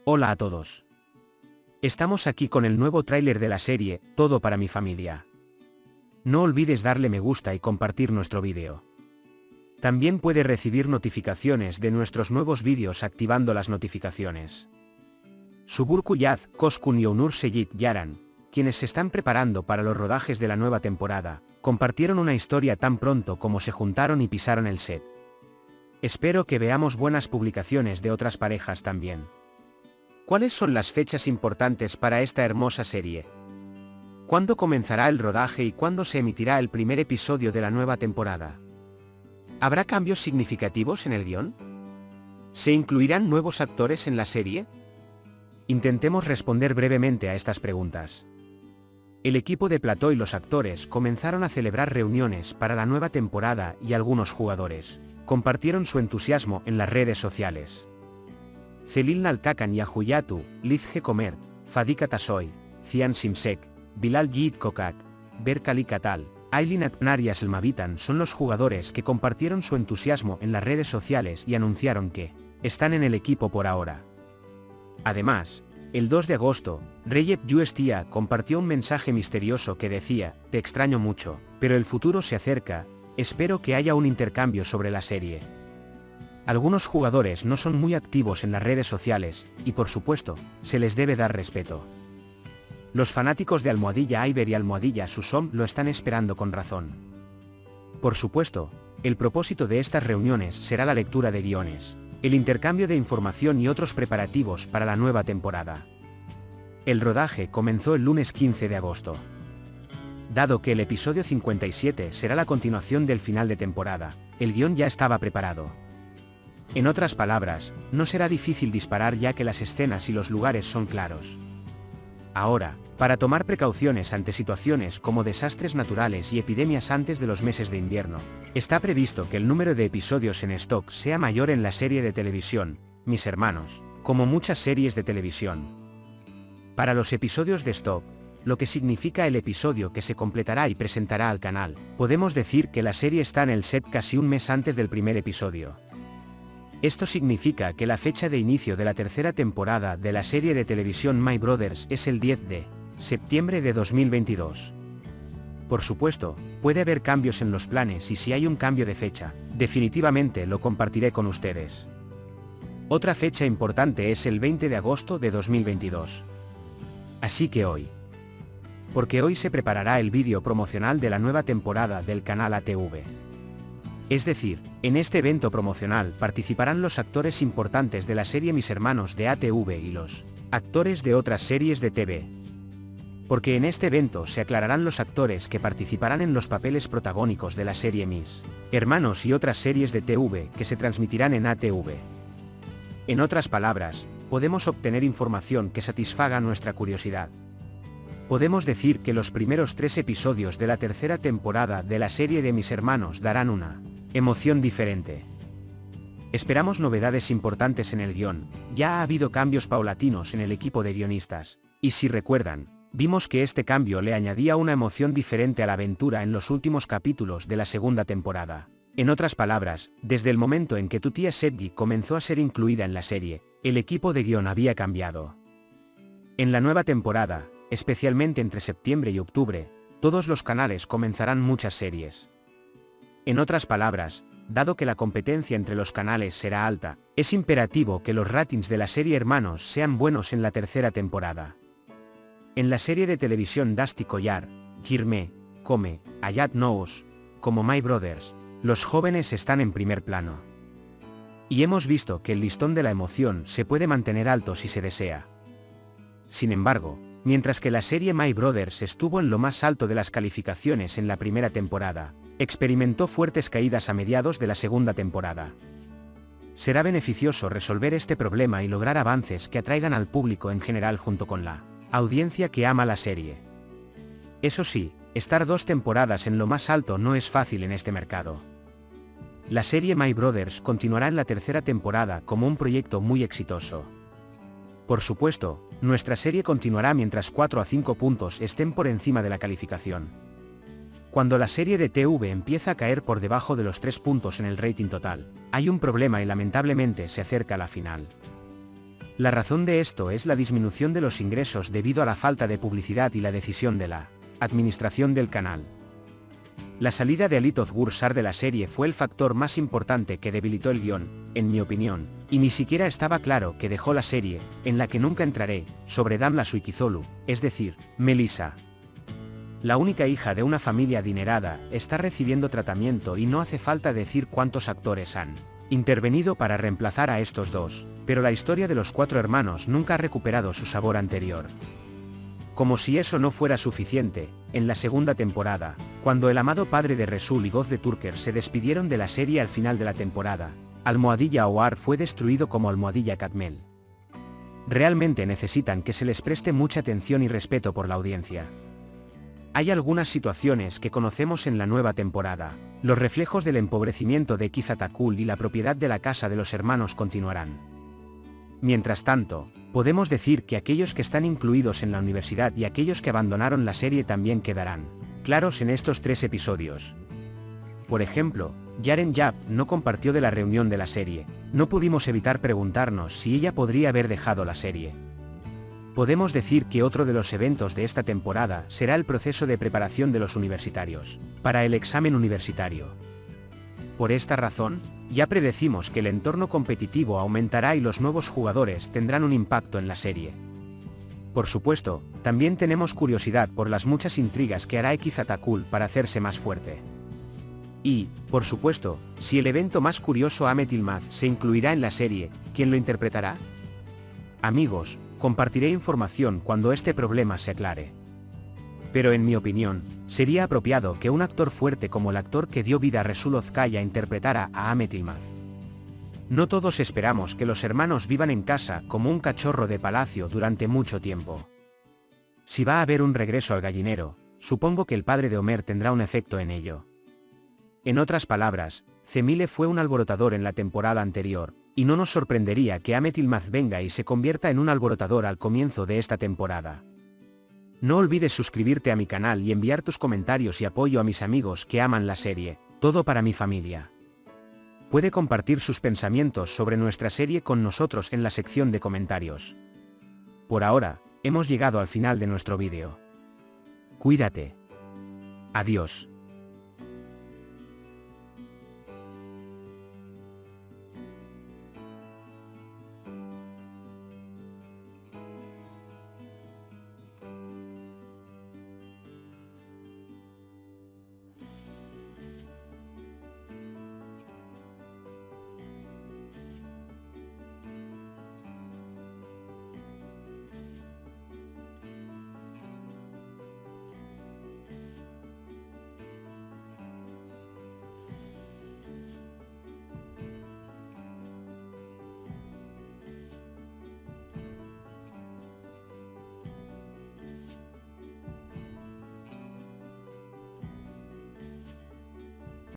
Hola a todos. Estamos aquí con el nuevo tráiler de la serie, Todo para mi familia. No olvides darle me gusta y compartir nuestro vídeo. También puedes recibir notificaciones de nuestros nuevos vídeos activando las notificaciones. Suburku Yaz, Koskun y Onur Seyit Yaran, quienes se están preparando para los rodajes de la nueva temporada, compartieron una historia tan pronto como se juntaron y pisaron el set. Espero que veamos buenas publicaciones de otras parejas también. ¿Cuáles son las fechas importantes para esta hermosa serie? ¿Cuándo comenzará el rodaje y cuándo se emitirá el primer episodio de la nueva temporada? ¿Habrá cambios significativos en el guión? ¿Se incluirán nuevos actores en la serie? Intentemos responder brevemente a estas preguntas. El equipo de plató y los actores comenzaron a celebrar reuniones para la nueva temporada y algunos jugadores compartieron su entusiasmo en las redes sociales. Celil Naltakan y Ahuyatu, Liz G. Komert, Fadika Tasoy, Cian Simsek, Bilal Yiğit Kokak, Berkali Katal, Aylin Akpnar y Aselmavitan son los jugadores que compartieron su entusiasmo en las redes sociales y anunciaron que están en el equipo por ahora. Además, el 2 de agosto, Recep Ustia compartió un mensaje misterioso que decía: "Te extraño mucho, pero el futuro se acerca, espero que haya un intercambio sobre la serie". Algunos jugadores no son muy activos en las redes sociales, y por supuesto, se les debe dar respeto. Los fanáticos de Almohadilla Ayber y Almohadilla Susom lo están esperando con razón. Por supuesto, el propósito de estas reuniones será la lectura de guiones, el intercambio de información y otros preparativos para la nueva temporada. El rodaje comenzó el lunes 15 de agosto. Dado que el episodio 57 será la continuación del final de temporada, el guión ya estaba preparado. En otras palabras, no será difícil disparar ya que las escenas y los lugares son claros. Ahora, para tomar precauciones ante situaciones como desastres naturales y epidemias antes de los meses de invierno, está previsto que el número de episodios en stock sea mayor en la serie de televisión, Mis Hermanos, como muchas series de televisión. Para los episodios de stock, lo que significa el episodio que se completará y presentará al canal, podemos decir que la serie está en el set casi un mes antes del primer episodio. Esto significa que la fecha de inicio de la tercera temporada de la serie de televisión My Brothers es el 10 de septiembre de 2022. Por supuesto, puede haber cambios en los planes y si hay un cambio de fecha, definitivamente lo compartiré con ustedes. Otra fecha importante es el 20 de agosto de 2022. Así que hoy. Porque hoy se preparará el vídeo promocional de la nueva temporada del canal ATV. Es decir, en este evento promocional participarán los actores importantes de la serie Mis Hermanos de ATV y los actores de otras series de TV. Porque en este evento se aclararán los actores que participarán en los papeles protagónicos de la serie Mis Hermanos y otras series de TV que se transmitirán en ATV. En otras palabras, podemos obtener información que satisfaga nuestra curiosidad. Podemos decir que los primeros 3 episodios de la tercera temporada de la serie de Mis Hermanos darán una emoción diferente. Esperamos novedades importantes en el guión, ya ha habido cambios paulatinos en el equipo de guionistas, y si recuerdan, vimos que este cambio le añadía una emoción diferente a la aventura en los últimos capítulos de la segunda temporada. En otras palabras, desde el momento en que tu tía Sedgi comenzó a ser incluida en la serie, el equipo de guión había cambiado. En la nueva temporada, especialmente entre septiembre y octubre, todos los canales comenzarán muchas series. En otras palabras, dado que la competencia entre los canales será alta, es imperativo que los ratings de la serie Hermanos sean buenos en la tercera temporada. En la serie de televisión Dusty Collar, Jirme, Come, Ayat Nous, como My Brothers, los jóvenes están en primer plano. Y hemos visto que el listón de la emoción se puede mantener alto si se desea. Sin embargo, mientras que la serie My Brothers estuvo en lo más alto de las calificaciones en la primera temporada, experimentó fuertes caídas a mediados de la segunda temporada. Será beneficioso resolver este problema y lograr avances que atraigan al público en general junto con la audiencia que ama la serie. Eso sí, estar 2 temporadas en lo más alto no es fácil en este mercado. La serie My Brothers continuará en la tercera temporada como un proyecto muy exitoso. Por supuesto, nuestra serie continuará mientras 4 a 5 puntos estén por encima de la calificación. Cuando la serie de TV empieza a caer por debajo de los 3 puntos en el rating total, hay un problema y lamentablemente se acerca la final. La razón de esto es la disminución de los ingresos debido a la falta de publicidad y la decisión de la administración del canal. La salida de Alit Özgursar de la serie fue el factor más importante que debilitó el guión, en mi opinión, y ni siquiera estaba claro que dejó la serie, en la que nunca entraré, sobre Damla Suikizolu, es decir, Melissa. La única hija de una familia adinerada, está recibiendo tratamiento y no hace falta decir cuántos actores han intervenido para reemplazar a estos dos, pero la historia de los 4 hermanos nunca ha recuperado su sabor anterior. Como si eso no fuera suficiente, en la segunda temporada, cuando el amado padre de Resul y Gözde Türker se despidieron de la serie al final de la temporada, Almohadilla Oar fue destruido como Almohadilla Katmel. Realmente necesitan que se les preste mucha atención y respeto por la audiencia. Hay algunas situaciones que conocemos en la nueva temporada, los reflejos del empobrecimiento de Ekiz Atakul y la propiedad de la casa de los hermanos continuarán. Mientras tanto, podemos decir que aquellos que están incluidos en la universidad y aquellos que abandonaron la serie también quedarán claros en estos 3 episodios. Por ejemplo, Yaren Yap no compartió de la reunión de la serie, no pudimos evitar preguntarnos si ella podría haber dejado la serie. Podemos decir que otro de los eventos de esta temporada será el proceso de preparación de los universitarios, para el examen universitario. Por esta razón, ya predecimos que el entorno competitivo aumentará y los nuevos jugadores tendrán un impacto en la serie. Por supuesto, también tenemos curiosidad por las muchas intrigas que hará Ekiz Atakul para hacerse más fuerte. Y, por supuesto, si el evento más curioso Ahmet Yılmaz se incluirá en la serie, ¿quién lo interpretará? Amigos, compartiré información cuando este problema se aclare. Pero en mi opinión, sería apropiado que un actor fuerte como el actor que dio vida a Resul Özkaya interpretara a Ahmet Yılmaz. No todos esperamos que los hermanos vivan en casa como un cachorro de palacio durante mucho tiempo. Si va a haber un regreso al gallinero, supongo que el padre de Ömer tendrá un efecto en ello. En otras palabras, Cemile fue un alborotador en la temporada anterior, y no nos sorprendería que Ahmet Yılmaz venga y se convierta en un alborotador al comienzo de esta temporada. No olvides suscribirte a mi canal y enviar tus comentarios y apoyo a mis amigos que aman la serie, todo para mi familia. Puede compartir sus pensamientos sobre nuestra serie con nosotros en la sección de comentarios. Por ahora, hemos llegado al final de nuestro vídeo. Cuídate. Adiós.